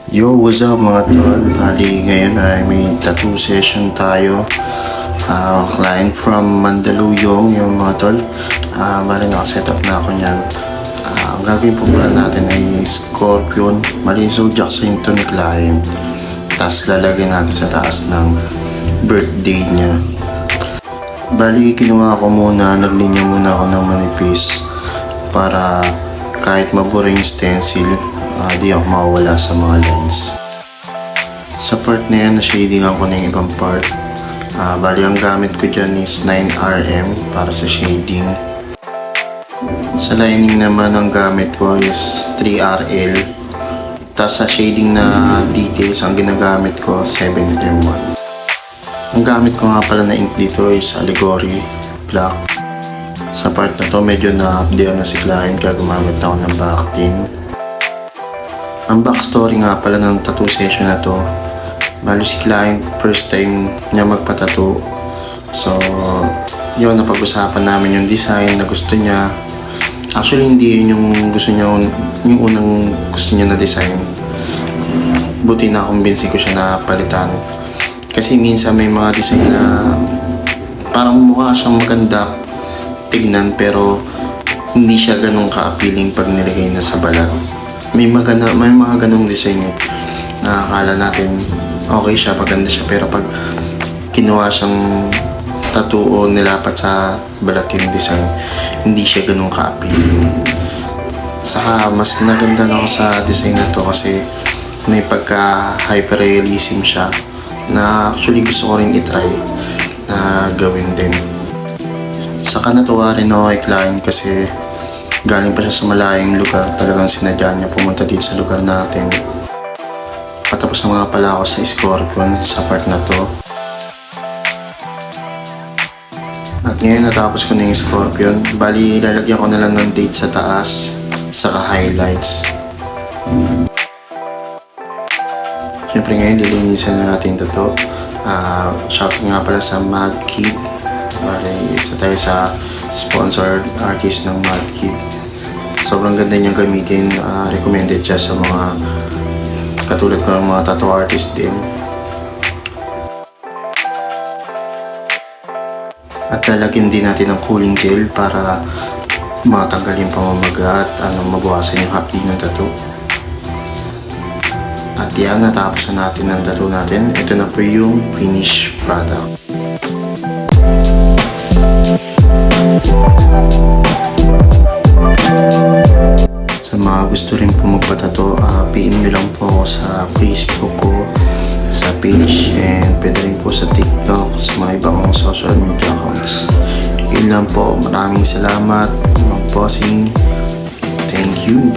Yo, what's up mga tol? Bali, ngayon ay may tattoo session tayo. Client from Mandaluyong yung mga tol. Bali, nakaset up na ako niyan. Ang gagawin po pala natin ay Scorpion. Mali, zodiac sign to ni client. Tapos lalagyan natin sa taas ng birthday niya. Bali, ginawa ko muna, naglinya muna ako ng manipis para kahit mabura yung stencil, di ako mawawala sa mga lines. Sa part na yan, na-shadingan ko na yung ibang part. Bali, ang gamit ko dyan is 9RM para sa shading. Sa lining naman, ang gamit ko is 3RL. Tapos sa shading na details, ang ginagamit ko 7M1. Ang gamit ko nga pala na ink dito is Allegory Black. Sa part na to, medyo na-update na si client kaya gumamit na ako ng backting. Ang backstory nga pala ng tattoo session na to, bali si client first time niya magpa-tattoo. So, yun, napag-usapan namin yung design na gusto niya. Actually, hindi yun yung gusto niya, yung unang gusto niya na design. Buti na kumbinsi ko siya na palitan. Kasi minsan may mga design na parang mukha siyang maganda tignan pero hindi siya ganun ka-appealing pag nilagay na sa balat. May mga ganung design na akala natin okay siya, maganda siya, pero pag kinuha siyang tattoo o nilapat sa balat yung design, hindi siya ganun ka-appealing. Saka mas naganda na ako sa design na to kasi may pagka-hyperrealism siya na actually gusto ko rin itry na gawin din. Saka natuwa rin ako kay client kasi galing pa siya sa malayong lugar, talagang sinadya niya pumunta dito sa lugar natin. Patapos na nga pala ako sa Scorpion sa part na to. At ngayon natapos ko na yung Scorpion. Bali, lalagyan ko na lang ng date sa taas, saka highlights. Siyempre ngayon lilinisan na natin ito to. Shoutout nga pala sa Mad Kid. Bali, isa tayo sa sponsored artist ng Mad Kid. Sobrang ganda niyang gamitin. Recommended siya sa mga katulad ko ng mga tattoo artist din. At lalagyan din natin ng cooling gel para matanggal yung pamamaga at mabawasan yung hapdi ng tattoo. At yan, natapos na natin ang tattoo natin. Ito na po yung finished product. Sa mga gusto rin po magpatato, PM nyo lang po ako sa Facebook ko, sa page, and pwede rin po sa TikTok, sa mga ibang social media accounts. Yun lang po. Maraming salamat, mga bossing. Thank you.